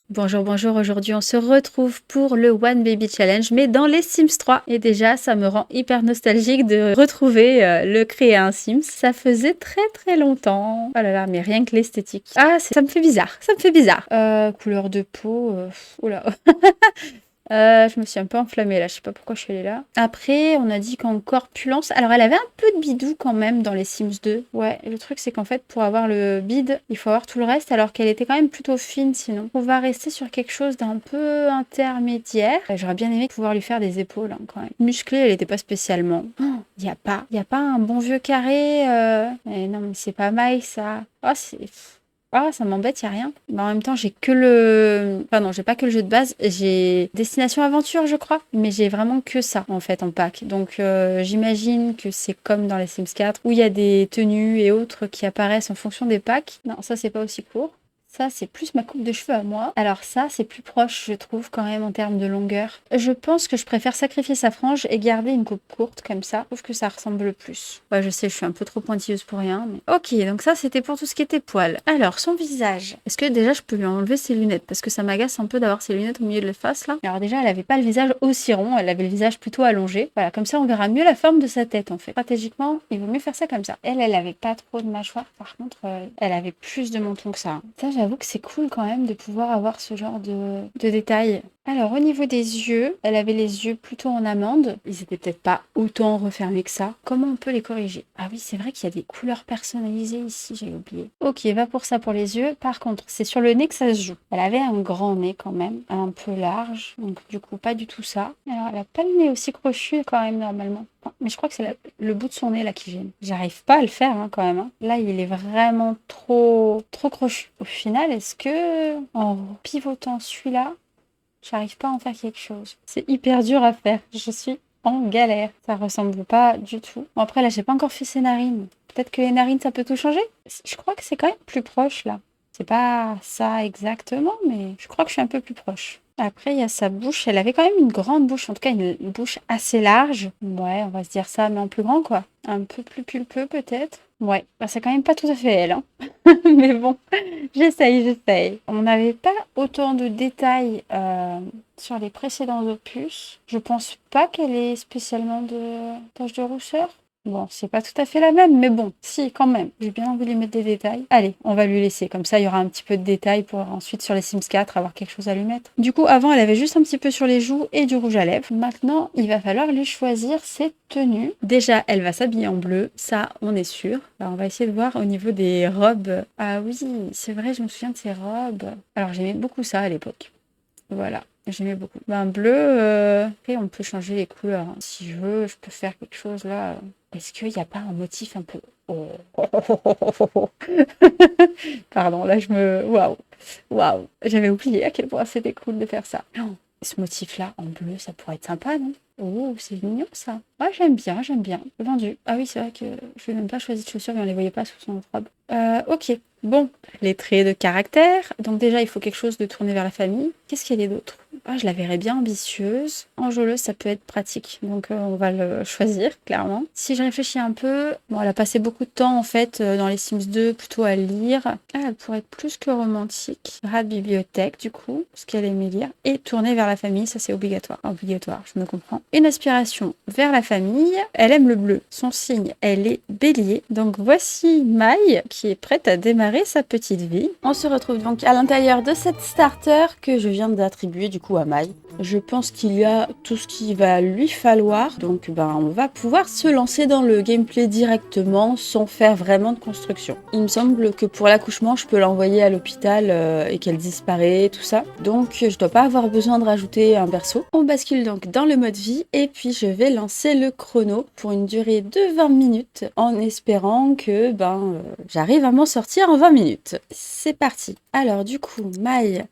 Bonjour, bonjour, aujourd'hui on se retrouve pour le One Baby Challenge, mais dans les Sims 3. Et déjà, ça me rend hyper nostalgique de retrouver le créer un Sims. Ça faisait très très longtemps. Oh là là, mais rien que l'esthétique. Ah, ça me fait bizarre, ça me fait bizarre. Couleur de peau, oula. Je me suis un peu enflammée là, je sais pas pourquoi je suis allée là. Après, on a dit qu'en corpulence... Alors, elle avait un peu de bidou quand même dans les Sims 2. Ouais, le truc c'est qu'en fait, pour avoir le bide, il faut avoir tout le reste, alors qu'elle était quand même plutôt fine sinon. On va rester sur quelque chose d'un peu intermédiaire. J'aurais bien aimé pouvoir lui faire des épaules hein, quand même. Musclée, elle était pas spécialement. Il y a pas un bon vieux carré. Non, mais c'est pas mal ça. Oh, c'est... Ah, ça m'embête, y a rien. Mais en même temps, j'ai que le... Enfin non, j'ai pas que le jeu de base. J'ai Destination Aventure, je crois. Mais j'ai vraiment que ça, en fait, en pack. Donc, j'imagine que c'est comme dans les Sims 4, où il y a des tenues et autres qui apparaissent en fonction des packs. Non, ça, c'est pas aussi court. Ça, c'est plus ma coupe de cheveux à moi. Alors ça, c'est plus proche, je trouve, quand même, en termes de longueur. Je pense que je préfère sacrifier sa frange et garder une coupe courte, comme ça. Je trouve que ça ressemble plus. Ouais, je sais, je suis un peu trop pointilleuse pour rien, mais... Ok, donc ça, c'était pour tout ce qui était poils. Alors, son visage. Est-ce que déjà, je peux lui enlever ses lunettes? Parce que ça m'agace un peu d'avoir ses lunettes au milieu de la face, là. Alors déjà, elle avait pas le visage aussi rond, elle avait le visage plutôt allongé. Voilà, comme ça, on verra mieux la forme de sa tête, en fait. Stratégiquement, il vaut mieux faire ça comme ça. Elle avait pas trop de mâchoire. Par contre, elle avait plus de menton que ça. Ça, j'avoue que c'est cool quand même de pouvoir avoir ce genre de détails. Alors, au niveau des yeux, elle avait les yeux plutôt en amande. Ils étaient peut-être pas autant refermés que ça. Comment on peut les corriger? Ah oui, c'est vrai qu'il y a des couleurs personnalisées ici, j'ai oublié. Ok, va pour ça pour les yeux. Par contre, c'est sur le nez que ça se joue. Elle avait un grand nez quand même, un peu large. Donc du coup, pas du tout ça. Alors, elle a pas le nez aussi crochu quand même normalement. Mais je crois que c'est le bout de son nez là qui gêne. J'arrive pas à le faire hein, quand même. Hein. Là, il est vraiment trop crochu. Au final, est-ce que en pivotant celui-là, j'arrive pas à en faire quelque chose? C'est hyper dur à faire. Je suis en galère. Ça ressemble pas du tout. Bon, après, là, j'ai pas encore fait ses narines. Peut-être que les narines, ça peut tout changer? Je crois que c'est quand même plus proche là. C'est pas ça exactement, mais je crois que je suis un peu plus proche. Après, il y a sa bouche. Elle avait quand même une grande bouche, en tout cas une bouche assez large. Ouais, on va se dire ça, mais en plus grand, quoi. Un peu plus pulpeux, peut-être. Ouais, bah, c'est quand même pas tout à fait elle, hein. Mais bon, j'essaye. On n'avait pas autant de détails sur les précédents opus. Je pense pas qu'elle ait spécialement de taches de rousseur. Bon, c'est pas tout à fait la même, mais bon, si, quand même. J'ai bien envie de lui mettre des détails. Allez, on va lui laisser. Comme ça, il y aura un petit peu de détails pour ensuite, sur les Sims 4, avoir quelque chose à lui mettre. Du coup, avant, elle avait juste un petit peu sur les joues et du rouge à lèvres. Maintenant, il va falloir lui choisir ses tenues. Déjà, elle va s'habiller en bleu. Ça, on est sûr. Alors, on va essayer de voir au niveau des robes. Ah oui, c'est vrai, je me souviens de ces robes. Alors, j'aimais beaucoup ça à l'époque. Voilà. J'aimais beaucoup. Ben, bleu, après, on peut changer les couleurs. Hein. Si je veux, je peux faire quelque chose là. Est-ce qu'il n'y a pas un motif un peu... Oh. Pardon, là, je me... Waouh. J'avais oublié à quel point c'était cool de faire ça. Oh. Ce motif-là, en bleu, ça pourrait être sympa, non? Oh, c'est mignon, ça. Ouais, j'aime bien. Vendu. Ah oui, c'est vrai que je n'ai même pas choisi de chaussures, mais on les voyait pas sous son robe. Ok. Bon, les traits de caractère. Donc déjà, il faut quelque chose de tourné vers la famille. Qu'est-ce qu'il y a d'autre? Ah, je la verrais bien ambitieuse. Enjôleuse, ça peut être pratique. Donc on va le choisir, clairement. Si je réfléchis un peu, bon, elle a passé beaucoup de temps, en fait, dans les Sims 2, plutôt à lire. Ah, elle pourrait être plus que romantique. Rat de bibliothèque, du coup, parce qu'elle aimait lire. Et tourner vers la famille, ça c'est obligatoire. Obligatoire, je me comprends. Une aspiration vers la famille. Elle aime le bleu. Son signe, elle est bélier. Donc voici Maï, qui est prête à démarrer sa petite vie. On se retrouve donc à l'intérieur de cette starter que je viens d'attribuer du coup à Maï. Je pense qu'il y a tout ce qu'il va lui falloir, donc on va pouvoir se lancer dans le gameplay directement sans faire vraiment de construction. Il me semble que pour l'accouchement, je peux l'envoyer à l'hôpital et qu'elle disparaît, tout ça. Donc je dois pas avoir besoin de rajouter un berceau. On bascule donc dans le mode vie et puis je vais lancer le chrono pour une durée de 20 minutes en espérant que j'arrive à m'en sortir en 20 minutes. C'est parti. Alors du coup, Maï,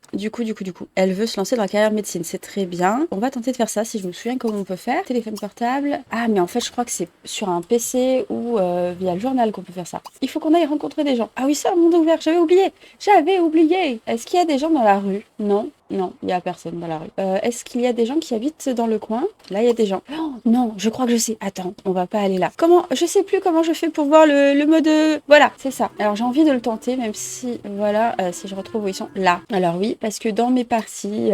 elle veut se lancer dans la carrière médecine, c'est très bien. On va tenter de faire ça, si je me souviens comment on peut faire. Téléphone portable. Ah, mais en fait, je crois que c'est sur un PC ou via le journal qu'on peut faire ça. Il faut qu'on aille rencontrer des gens. Ah oui, ça, monde ouvert, j'avais oublié. Est-ce qu'il y a des gens dans la rue? Non. Non, il y a personne dans la rue. Est-ce qu'il y a des gens qui habitent dans le coin? Là, il y a des gens. Oh, non, je crois que je sais. Attends, on va pas aller là. Comment? Je sais plus comment je fais pour voir le mode... Voilà, c'est ça. Alors, j'ai envie de le tenter, même si... Voilà, si je retrouve où ils sont. Là. Alors oui, parce que dans mes parties...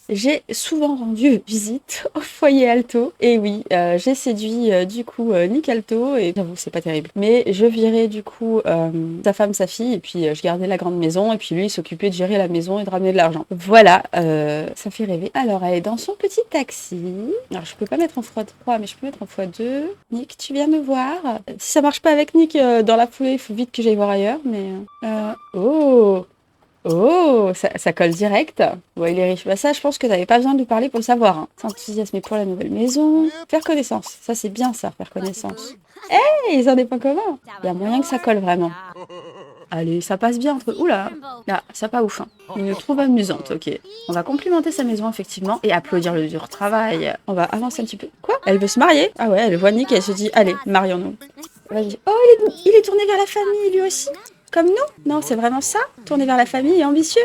j'ai souvent rendu visite au foyer Alto. Et oui, j'ai séduit du coup Nick Alto. Et j'avoue, c'est pas terrible. Mais je virais du coup sa femme, sa fille. Et puis je gardais la grande maison. Et puis lui, il s'occupait de gérer la maison et de ramener de l'argent. Voilà, ça fait rêver. Alors, elle est dans son petit taxi. Alors, je peux pas mettre en x3, mais je peux mettre en x2. Nick, tu viens me voir? Si ça marche pas avec Nick dans la foulée, il faut vite que j'aille voir ailleurs. Mais... Oh! Oh, ça colle direct. Ouais, il est riche. Bah ça, je pense que t'avais pas besoin de lui parler pour le savoir. Hein. S'enthousiasmer pour la nouvelle maison. Faire connaissance. Ça, c'est bien ça, faire connaissance. Hey, ils ont des points communs. Il y a moyen que ça colle vraiment. Allez, ça passe bien entre... Oula, là, ça pas ouf. Hein. Il me trouve amusante, ok. On va complimenter sa maison, effectivement, et applaudir le dur travail. On va avancer un petit peu. Quoi? Elle veut se marier? Ah ouais, elle voit Nick et elle se dit, allez, marions-nous. Vas-y. Oh, il est tourné vers la famille, lui aussi. Comme nous? Non, c'est vraiment ça? Tourner vers la famille et ambitieux?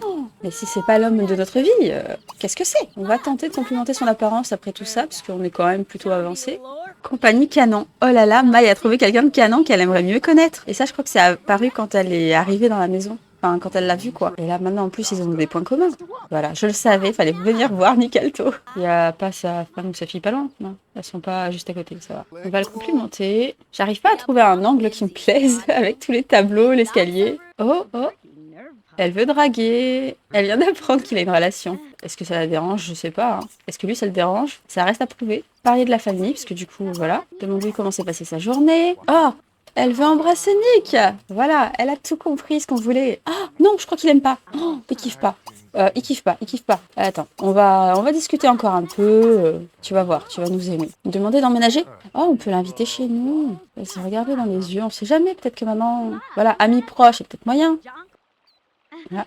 Oh, mais si c'est pas l'homme de notre vie, qu'est-ce que c'est? On va tenter de complimenter son apparence après tout ça, parce qu'on est quand même plutôt avancé. Compagnie canon. Oh là là, Maï a trouvé quelqu'un de canon qu'elle aimerait mieux connaître. Et ça, je crois que c'est apparu quand elle est arrivée dans la maison. Enfin, quand elle l'a vu, quoi. Et là, maintenant, en plus, ils ont des points communs. Voilà, je le savais, fallait venir voir Nick Alto. Il y a pas sa femme ou sa fille pas loin, non? Elles sont pas juste à côté, ça va. On va le complimenter. J'arrive pas à trouver un angle qui me plaise avec tous les tableaux, l'escalier. Oh, oh. Elle veut draguer. Elle vient d'apprendre qu'il a une relation. Est-ce que ça la dérange? Je sais pas. Hein. Est-ce que lui, ça le dérange? Ça reste à prouver. Parler de la famille, parce que du coup, voilà. Demander comment s'est passée sa journée. Oh! Elle veut embrasser Nick. Voilà, elle a tout compris ce qu'on voulait. Ah, non, je crois qu'il aime pas. Oh, il kiffe pas. Il kiffe pas, il kiffe pas. Attends, on va discuter encore un peu. Tu vas voir, tu vas nous aimer. Demander d'emménager? Oh, on peut l'inviter chez nous. Vas-y, regarder dans les yeux, on sait jamais. Peut-être que maman... Voilà, amis proches, c'est peut-être moyen. Ah,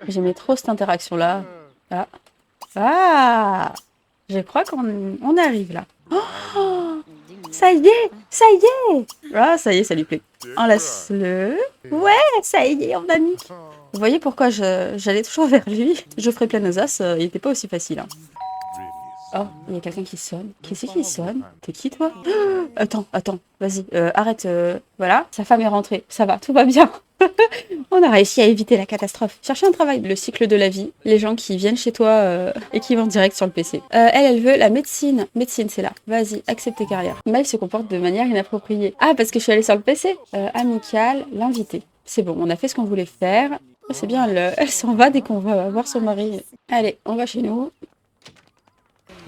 j'aimais trop cette interaction-là. Ah, ah, je crois qu'on arrive là. Oh, ça y est, ça y est. Ah, ça y est, ça lui plaît. Enlace-le. Ouais, ça y est, on a mis. Vous voyez pourquoi j'allais toujours vers lui? Je ferai plein aux as, il était pas aussi facile. Hein. Oh, il y a quelqu'un qui sonne. Qui c'est qui sonne? T'es qui, toi? Attends, vas-y, arrête. Voilà, sa femme est rentrée. Ça va, tout va bien. On a réussi à éviter la catastrophe. Chercher un travail, le cycle de la vie. Les gens qui viennent chez toi et qui vont direct sur le PC. Elle veut la médecine. Médecine, c'est là. Vas-y, accepte tes carrières. Maëlle se comporte de manière inappropriée. Ah, parce que je suis allée sur le PC. Amical, l'invité. C'est bon, on a fait ce qu'on voulait faire. Oh, c'est bien, elle s'en va dès qu'on va voir son mari. Allez, on va chez nous.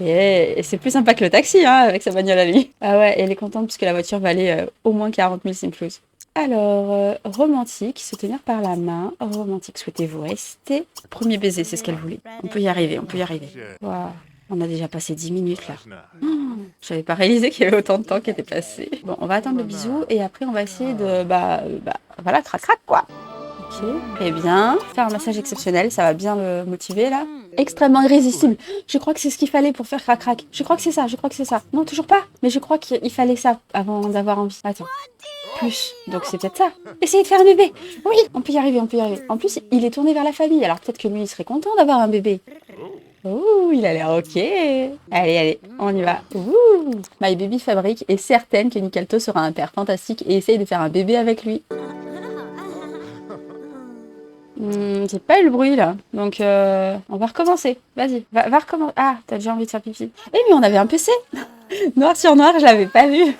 Et c'est plus sympa que le taxi, hein, avec sa bagnole à lui. Ah ouais, elle est contente parce que la voiture valait au moins 40 000 simplouz. Alors, romantique, se tenir par la main. Romantique, souhaitez-vous rester? Premier baiser, c'est ce qu'elle voulait. On peut y arriver, on peut y arriver. Waouh, on a déjà passé 10 minutes là. Oh, j'avais pas réalisé qu'il y avait autant de temps qui était passé. Bon, on va attendre le bisou et après on va essayer de... voilà, crac-crac quoi. Ok, très bien. Faire un massage exceptionnel, ça va bien le motiver là. Extrêmement irrésistible. Je crois que c'est ce qu'il fallait pour faire crac-crac. Je crois que c'est ça, je crois que c'est ça. Non, toujours pas. Mais je crois qu'il fallait ça avant d'avoir envie. Attends. Plus. Donc c'est peut-être ça. Essayez de faire un bébé. Oui, on peut y arriver, on peut y arriver. En plus, il est tourné vers la famille. Alors peut-être que lui, il serait content d'avoir un bébé. Ouh, il a l'air ok. Allez, on y va. Ouh. My Baby Fabric est certaine que Nick Alto sera un père fantastique et essaye de faire un bébé avec lui. J'ai pas eu le bruit là, donc on va recommencer. Vas-y, va recommencer. Ah, t'as déjà envie de faire pipi. Eh mais on avait un PC. Noir sur noir, je l'avais pas vu.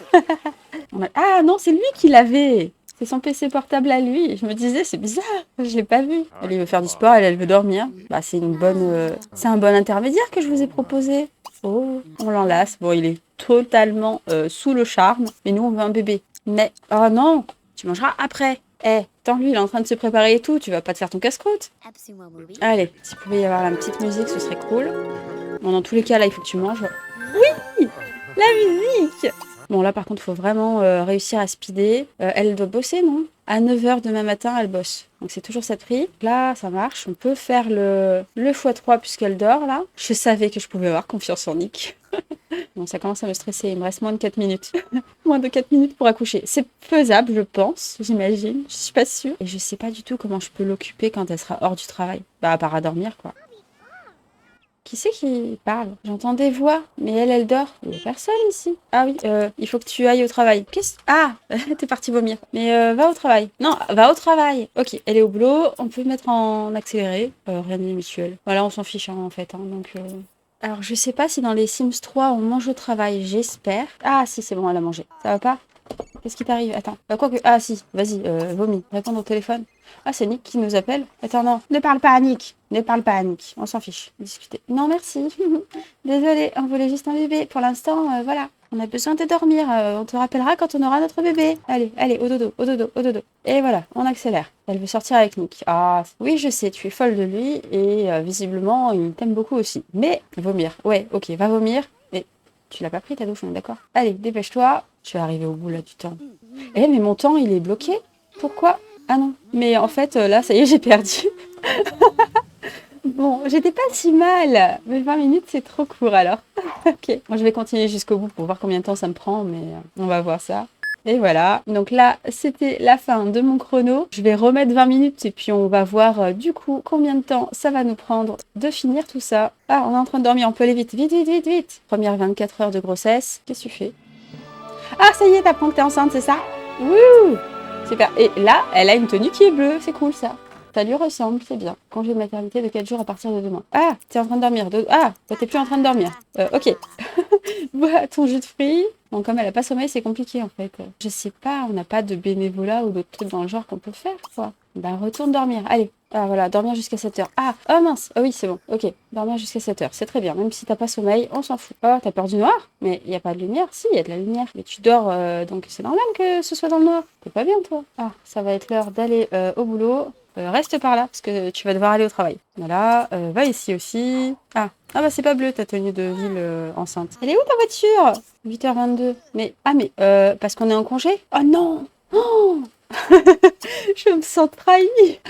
Ah non, c'est lui qui l'avait. C'est son PC portable à lui. Je me disais, c'est bizarre, je l'ai pas vu. Elle veut faire du sport, elle veut dormir. Bah c'est une bonne, c'est un bon intermédiaire que je vous ai proposé. Oh, on l'enlace. Bon, il est totalement sous le charme, mais nous on veut un bébé. Mais oh non, tu mangeras après. Eh, tant lui, il est en train de se préparer et tout, tu vas pas te faire ton casse-croûte? Allez, s'il pouvait y avoir la petite musique, ce serait cool. Bon, dans tous les cas, là, il faut que tu manges. Oui, la musique. Bon, là, par contre, il faut vraiment réussir à speeder. Elle doit bosser, non? À 9 h demain matin, elle bosse. Donc, c'est toujours cette prix. Là, ça marche. On peut faire le x3 puisqu'elle dort, là. Je savais que je pouvais avoir confiance en Nick. Bon, ça commence à me stresser. Il me reste moins de 4 minutes. Moins de 4 minutes pour accoucher. C'est faisable, je pense, j'imagine. Je suis pas sûre. Et je sais pas du tout comment je peux l'occuper quand elle sera hors du travail. Bah, à part à dormir, quoi. Qui c'est qui parle? J'entends des voix, mais elle dort. Il n'y a personne ici. Ah oui, il faut que tu ailles au travail. Qu'est-ce... Ah, t'es partie vomir. Mais va au travail. Non, va au travail. Ok, elle est au boulot. On peut mettre en accéléré. Rien d'inhabituel. Voilà, on s'en fiche hein, en fait. Hein, donc... Alors, je sais pas si dans les Sims 3, on mange au travail. J'espère. Ah si, c'est bon, elle a mangé. Ça va pas? Qu'est-ce qui t'arrive? Attends. Quoi que... Ah si, vas-y, vomis. Réponds au téléphone. Ah, c'est Nick qui nous appelle. Attends, non. Ne parle pas à Nick. Ne parle pas à Nick. On s'en fiche. Discuter. Non, merci. Désolée, on voulait juste un bébé. Pour l'instant, voilà. On a besoin de dormir. On te rappellera quand on aura notre bébé. Allez, allez, au dodo, au dodo, au dodo. Et voilà, on accélère. Elle veut sortir avec Nick. Ah, oui, je sais, tu es folle de lui. Et visiblement, il t'aime beaucoup aussi. Mais, vomir. Ouais, ok, va vomir. Mais tu l'as pas pris ta douche, on est d'accord? Allez, dépêche-toi. Je vais arriver au bout là du temps. Eh, mais mon temps, il est bloqué. Pourquoi? Ah non. Mais en fait, là, ça y est, j'ai perdu. Bon, j'étais pas si mal. Mais 20 minutes, c'est trop court alors. Ok. Moi, je vais continuer jusqu'au bout pour voir combien de temps ça me prend, mais on va voir ça. Et voilà. Donc là, c'était la fin de mon chrono. Je vais remettre 20 minutes et puis on va voir du coup combien de temps ça va nous prendre de finir tout ça. Ah, on est en train de dormir, on peut aller vite, vite, vite, vite, vite. Première 24 heures de grossesse. Qu'est-ce que tu fais? Ah, ça y est, t'apprends que t'es enceinte, c'est ça? Wouh! Super. Et là, elle a une tenue qui est bleue. C'est cool, ça. Ça lui ressemble, c'est bien. Congé de maternité de 4 jours à partir de demain. Ah, t'es en train de dormir. Ah, bah, t'es plus en train de dormir. Ok. Bois ton jus de fruits. Bon, comme elle a pas sommeil, c'est compliqué, en fait. Je sais pas, on n'a pas de bénévolat ou d'autres trucs dans le genre qu'on peut faire, quoi. Bah, retourne dormir. Allez. Ah, voilà, dormir jusqu'à 7 heures. Ah, oh mince. Ah oui, c'est bon. Ok, dormir jusqu'à 7 heures. C'est très bien. Même si t'as pas sommeil, on s'en fout. Oh, t'as peur du noir? Mais il y a pas de lumière? Si, il y a de la lumière. Mais tu dors, donc c'est normal que ce soit dans le noir. T'es pas bien, toi? Ah, ça va être l'heure d'aller au boulot. Reste par là, parce que tu vas devoir aller au travail. Voilà, va ici aussi. Ah, bah c'est pas bleu ta tenue de ville enceinte. Elle est où ta voiture? 8h22. Mais, parce qu'on est en congé? Oh non! Oh je me sens trahie.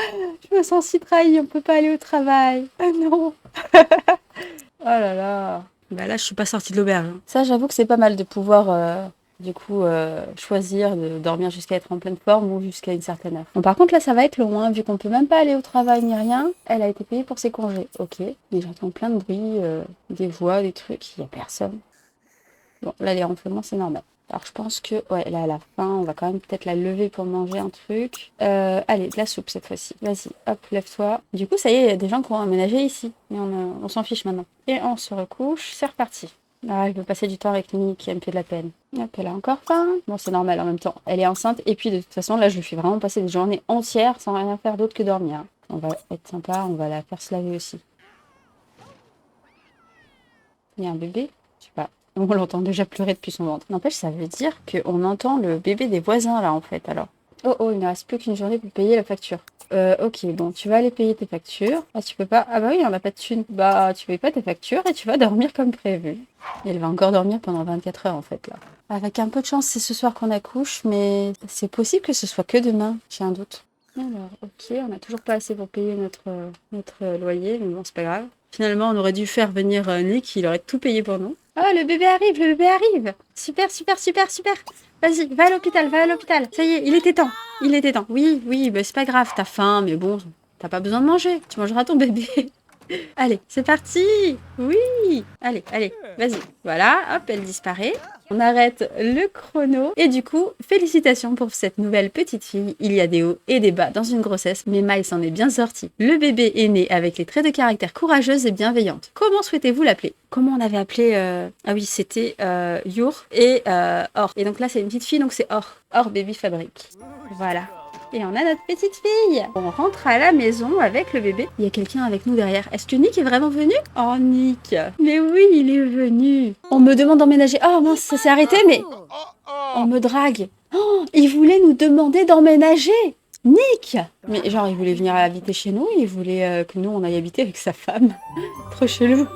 Je me sens si trahie, on peut pas aller au travail. Oh non. Oh là là. Bah là, je suis pas sortie de l'auberge. Ça, j'avoue que c'est pas mal de pouvoir... du coup, choisir de dormir jusqu'à être en pleine forme ou jusqu'à une certaine heure. Bon, par contre, là, ça va être long, hein, vu qu'on peut même pas aller au travail ni rien. Elle a été payée pour ses congés. Ok, mais j'entends plein de bruit, des voix, des trucs, il y a personne. Bon, là, les ronflements, c'est normal. Alors, je pense que, ouais, là, à la fin, on va quand même peut-être la lever pour manger un truc. Allez, de la soupe cette fois-ci. Vas-y, hop, lève-toi. Du coup, ça y est, il y a des gens qui ont aménagé ici. Mais on s'en fiche maintenant. Et on se recouche, c'est reparti. Ah, je veux passer du temps avec Nick, qui me fait de la peine. Hop, elle a encore faim. Bon, c'est normal en même temps. Elle est enceinte. Et puis, de toute façon, là, je lui fais vraiment passer des journées entières sans rien faire d'autre que dormir. On va être sympa, on va la faire se laver aussi. Il y a un bébé? Je sais pas. On l'entend déjà pleurer depuis son ventre. N'empêche, ça veut dire qu'on entend le bébé des voisins, là, en fait, alors. Oh, il ne reste plus qu'une journée pour payer la facture. Ok, bon, tu vas aller payer tes factures. Ah, tu peux pas... Ah bah oui, on n'a pas de thune. Bah, tu payes pas tes factures et tu vas dormir comme prévu. Et elle va encore dormir pendant 24 heures, en fait, là. Avec un peu de chance, c'est ce soir qu'on accouche, mais c'est possible que ce soit que demain. J'ai un doute. Alors, ok, on n'a toujours pas assez pour payer notre loyer, mais bon, c'est pas grave. Finalement, on aurait dû faire venir Nick, il aurait tout payé pour nous. Oh, le bébé arrive, le bébé arrive. Super, super, super, super. Vas-y, va à l'hôpital, va à l'hôpital. Ça y est, il était temps. Il était temps. Oui, bah, c'est pas grave, t'as faim, mais bon, t'as pas besoin de manger. Tu mangeras ton bébé. Allez, c'est parti. Oui. Allez, vas-y. Voilà, hop, elle disparaît. On arrête le chrono. Et du coup, félicitations pour cette nouvelle petite fille. Il y a des hauts et des bas dans une grossesse, mais Maï s'en est bien sortie. Le bébé est né avec les traits de caractère courageuse et bienveillante. Comment souhaitez-vous l'appeler? Comment on avait appelé Ah oui, c'était Your et Or. Et donc là, c'est une petite fille, donc c'est Or. Or Baby Fabric. Voilà. Et on a notre petite fille. On rentre à la maison avec le bébé. Il y a quelqu'un avec nous derrière. Est-ce que Nick est vraiment venu? Oh, Nick. Mais oui, il est venu. On me demande d'emménager. Oh mince, ça s'est arrêté, mais... On me drague. Oh, il voulait nous demander d'emménager. Nick. Mais genre, il voulait venir habiter chez nous. Il voulait que nous, on aille habiter avec sa femme. Trop chelou.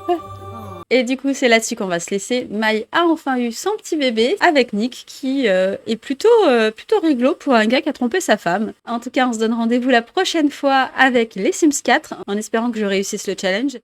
Et du coup, c'est là-dessus qu'on va se laisser. Maï a enfin eu son petit bébé avec Nick, qui est plutôt rigolo pour un gars qui a trompé sa femme. En tout cas, on se donne rendez-vous la prochaine fois avec les Sims 4, en espérant que je réussisse le challenge.